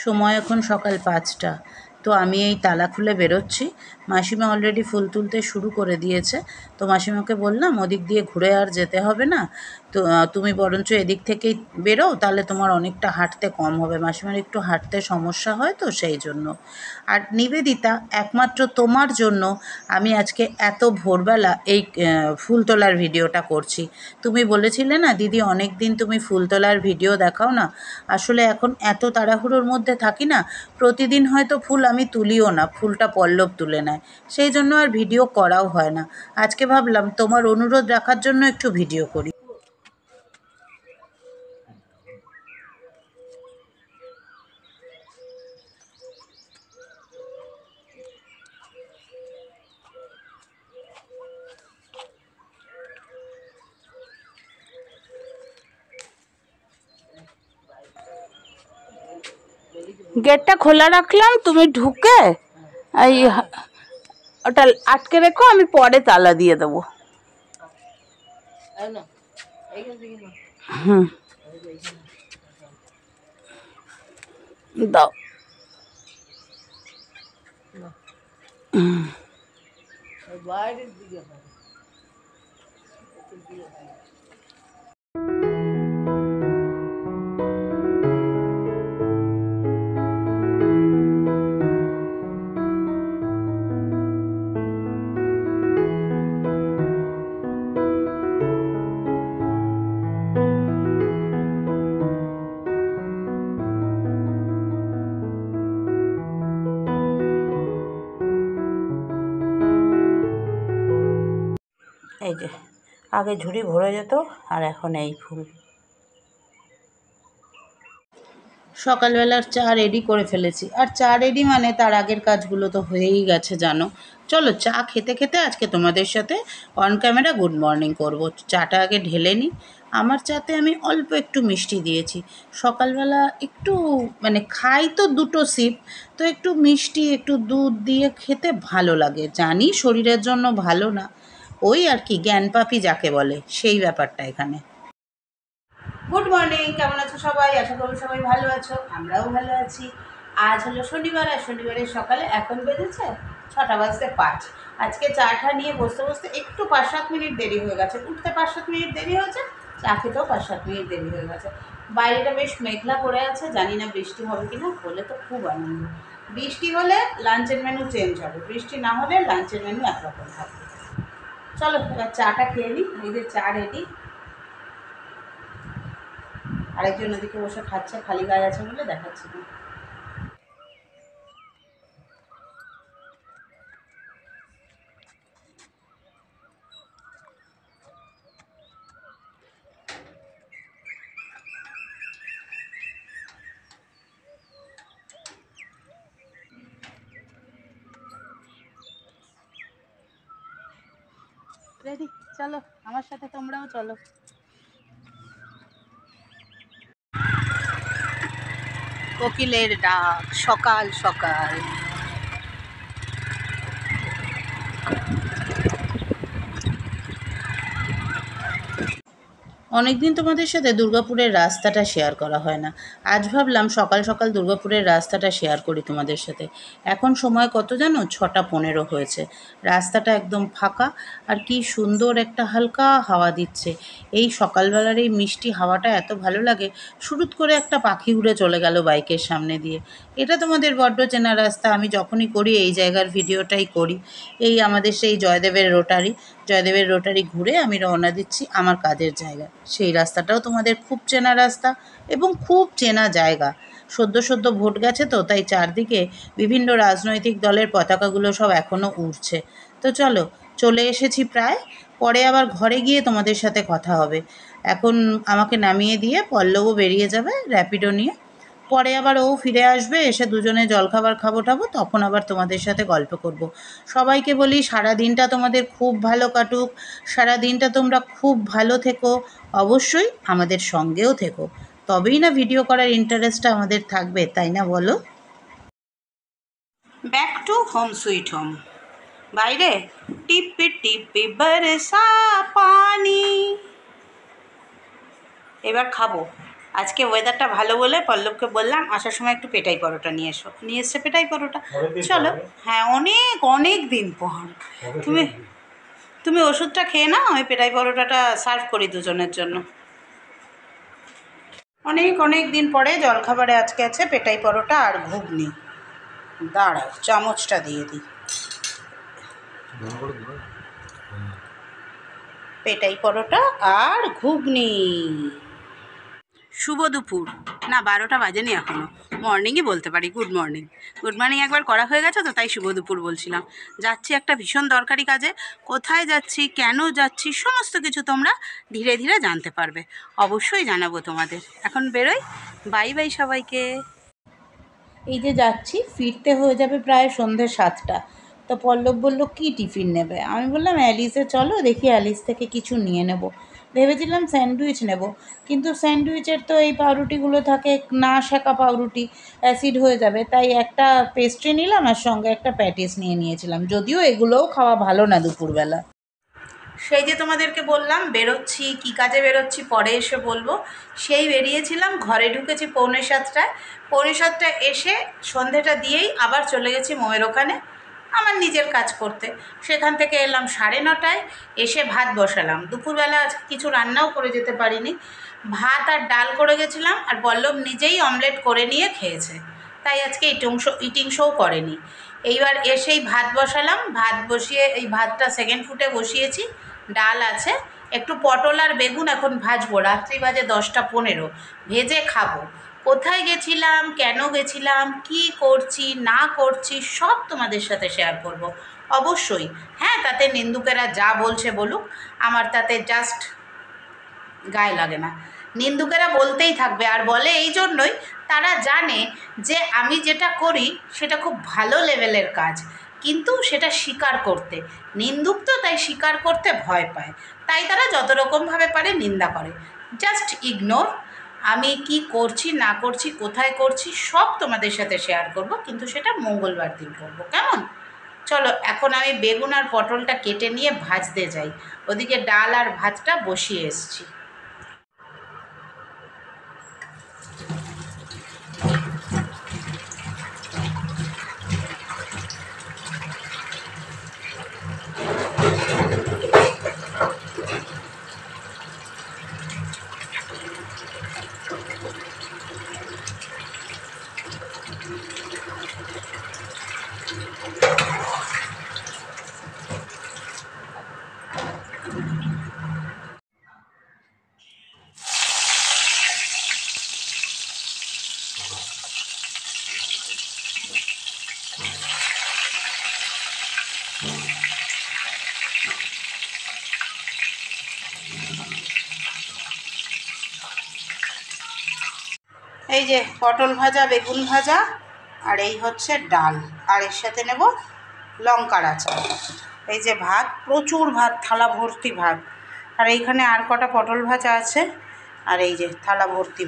সময় এখন সকাল ৫টা। তো আমি এই তালা খুলে বেরোচ্ছি। মাসিমা অলরেডি ফুল তুলতে শুরু করে দিয়েছে। তো মাসিমাকে বললাম ওদিক দিয়ে ঘুরে আর যেতে হবে না, তো তুমি বরঞ্চ এদিক থেকেই বেরো, তাহলে তোমার অনেকটা হাঁটতে কম হবে। মাসিমার একটু হাঁটতে সমস্যা হয়, তো সেই জন্য। আর নিবেদিতা, একমাত্র তোমার জন্য আমি আজকে এত ভোরবেলা এই ফুল তোলার ভিডিওটা করছি। তুমি বলেছিলে না দিদি অনেক দিন তুমি ফুল তোলার ভিডিও দেখাও না। আসলে এখন এত তাড়াহুড়োর মধ্যে থাকি না, প্রতিদিন হয়তো ফুল আমি তুলিও না, ফুলটা পল্লব তুলে নেয়, সেই জন্য আর ভিডিও করাও হয় না। আজকে ভাবলাম তোমার অনুরোধ রাখার জন্য একটু ভিডিও করি। গেটটা খোলা রাখলাম, তুমি ঢুকে এই ওটা আটকে রেখো, আমি পরে তালা দিয়ে দেবো। হুম, দাও। এই যে আগে ঝুড়ি ভরে যেত, আর এখন এই ফুল। সকালবেলার চা রেডি করে ফেলেছি, আর চা রেডি মানে তার আগের কাজগুলো তো হয়েই গেছে জানো। চলো চা খেতে খেতে আজকে তোমাদের সাথে অন ক্যামেরা গুড মর্নিং করব। চাটা আগে ঢেলে নিই। আমার চাতে আমি অল্প একটু মিষ্টি দিয়েছি। সকালবেলা একটু মানে খাই তো দুটো সিপ, তো একটু মিষ্টি একটু দুধ দিয়ে খেতে ভালো লাগে। জানি শরীরের জন্য ভালো না, ওই আর কি জ্ঞানপাপী যাকে বলে, সেই ব্যাপারটা এখানে। গুড মর্নিং, কেমন আছো সবাই? আশা করি সবাই ভালো আছো, আমরাও ভালো আছি। আজ হলো শনিবার, আর শনিবারের সকালে এখন বেজেছে 6:05। আজকে চাটা নিয়ে বসতে বসতে একটু 5-7 মিনিট দেরি হয়ে গেছে। উঠতে 5-7 মিনিট দেরি হয়েছে, চা খেতেও 5-7 মিনিট দেরি হয়ে গেছে। বাইরেটা বেশ মেঘলা করে আছে, জানি না বৃষ্টি হবে কি না, হলে তো খুব আনন্দ। বৃষ্টি হলে লাঞ্চের মেনু চেঞ্জ হবে, বৃষ্টি না হলে লাঞ্চের মেনু একরকম থাকবে। চলো এবার চাটা খেয়ে নিই। এই যে চা রেডি। আরেকজন ওদিকে বসে খাচ্ছে, খালি গায়ে আছে বলে দেখাচ্ছি না। রেডি, চলো আমার সাথে তোমরাও চলো। কোকিলের ডাক সকাল সকাল। অনেকদিন তোমাদের সাথে দুর্গাপুরের রাস্তাটা শেয়ার করা হয় না। আজ ভাবলাম সকাল সকাল দুর্গাপুরের রাস্তাটা শেয়ার করি তোমাদের সাথে। এখন সময় কত জানো? 6:15 হয়েছে। রাস্তাটা একদম ফাঁকা, আর কি সুন্দর একটা হালকা হাওয়া দিচ্ছে। এই সকালবেলার এই মিষ্টি হাওয়াটা এত ভালো লাগে। শুরুত করে একটা পাখি উড়ে চলে গেল বাইকের সামনে দিয়ে। এটা তোমাদের বড্ড চেনা রাস্তা, আমি যখনই করি এই জায়গার ভিডিওটাই করি। এই আমাদের সেই জয়দেবের রোটারি ঘুরে আমি রওনা দিচ্ছি আমার কাজের জায়গা। সেই রাস্তাটাও তোমাদের খুব চেনা রাস্তা এবং খুব চেনা জায়গা। সদ্য সদ্য ভোট গেছে, তো তাই চারদিকে বিভিন্ন রাজনৈতিক দলের পতাকাগুলো সব এখনও উড়ছে। তো চলো, চলে এসেছি প্রায়। পরে আবার ঘরে গিয়ে তোমাদের সাথে কথা হবে। এখন আমাকে নামিয়ে দিয়ে পল্লবও বেরিয়ে যাবে র্যাপিডো নিয়ে। পরে আবার ও ফিরে আসবে, এসে দুজনে জলখাবার খাবো টাবো, তখন আবার তোমাদের সাথে গল্প করব। সবাইকে বলি সারা দিনটা তোমাদের খুব ভালো কাটুক, সারা দিনটা তোমরা খুব ভালো থেকো, অবশ্যই আমাদের সঙ্গেও থেকো, তবেই না ভিডিও করার ইন্টারেস্টটা আমাদের থাকবে, তাই না বলো? Back to home sweet home. বাইরে টিপি টিপি বরসা পানি। এবার খাবো। আজকে ওয়েদারটা ভালো বলে পল্লবকে বললাম আসার সময় একটু পেটাই পরোটা নিয়ে এসো, নিয়ে এসছে পেটাই পরোটা। চলো, হ্যাঁ অনেক অনেক দিন পর। তুমি তুমি ওষুধটা খেয়ে নাও, আমি পেটাই পরোটাটা সার্ভ করি দুজনের জন্য। অনেক অনেক দিন পরে জলখাবারে আজকে আছে পেটাই পরোটা আর ঘুগনি। দাঁড়াও চামচটা দিয়ে দিই। পেটাই পরোটা আর ঘুগনি। শুভ দুপুর, না 12টা বাজেনি এখনও, মর্নিংই বলতে পারি, গুড মর্নিং। গুড মর্নিং একবার করা হয়ে গেছে তো তাই শুভ দুপুর বলছিলাম। যাচ্ছি একটা ভীষণ দরকারি কাজে, কোথায় যাচ্ছি কেন যাচ্ছি সমস্ত কিছু তোমরা ধীরে ধীরে জানতে পারবে, অবশ্যই জানাবো তোমাদের। এখন বেরোই, বাই বাই সবাইকে। এই যে যাচ্ছি, ফিরতে হয়ে যাবে প্রায় সন্ধ্যে 7টা। তো পল্লব বলল কি টিফিন নেবে, আমি বললাম অ্যালিসে চলো, দেখি অ্যালিস থেকে কিছু নিয়ে নেব। ভেবেছিলাম স্যান্ডউইচ নেব, কিন্তু স্যান্ডউইচের তো এই পাউরুটিগুলো থাকে না, শেখা পাউরুটি, অ্যাসিড হয়ে যাবে, তাই একটা পেস্ট্রি নিলাম আর সঙ্গে একটা প্যাটিস নিয়ে নিয়েছিলাম, যদিও এগুলোও খাওয়া ভালো না দুপুরবেলা। সেই যে তোমাদেরকে বললাম বেরোচ্ছি, কী কাজে বেরোচ্ছি পরে এসে বলবো। সেই বেরিয়েছিলাম, ঘরে ঢুকেছি 6:45টায়। 6:45টায় এসে সন্ধেটা দিয়েই আবার চলে গেছি মোয়ের ওখানে আমার নিজের কাজ করতে। সেখান থেকে এলাম 9:30টায়, এসে ভাত বসালাম। দুপুরবেলা আজকে কিছু রান্নাও করে যেতে পারিনি, ভাত আর ডাল করে গেছিলাম, আর পল্লব নিজেই অমলেট করে নিয়ে খেয়েছে, তাই আজকে ইটিং শোও করেনি। এইবার এসেই ভাত বসালাম, ভাত বসিয়ে এই ভাতটা সেকেন্ড ফুটে বসিয়েছি। ডাল আছে, একটু পটল আর বেগুন এখন ভাজবো, রাত্রি বাজে 10টা 15, ভেজে খাবো। কোথায় গেছিলাম, কেন গেছিলাম, কি করছি না করছি সব তোমাদের সাথে শেয়ার করব অবশ্যই। হ্যাঁ, তাতে নিন্দুকেরা যা বলছে বলুক, আমার তাতে জাস্ট গায়ে লাগে না। নিন্দুকেরা বলতেই থাকবে, আর বলে এই জন্যই তারা জানে যে আমি যেটা করি সেটা খুব ভালো লেভেলের কাজ, কিন্তু সেটা স্বীকার করতে নিন্দুক তো তাই স্বীকার করতে ভয় পায়, তাই তারা যত রকমভাবে পারে নিন্দা করে। Just ignore. আমি কি করছি না করছি কোথায় করছি সব তোমাদের সাথে শেয়ার করব, কিন্তু সেটা মঙ্গলবার দিন করব, কেমন? চলো এখন আমি বেগুন আর পটলটা কেটে নিয়ে ভাজতে যাই, ওদিকে ডাল আর ভাতটা বসিয়ে এসছি। এই যে পটল ভাজা, বেগুন ভাজা, আর এই হচ্ছে ডাল, আর এর সাথে নেব লঙ্কার আচার। এই যে ভাত, প্রচুর ভাত, থালা ভর্তি ভাত, আর এইখানে আর কটা পটল ভাজা আছে, আর এই যে থালা ভর্তি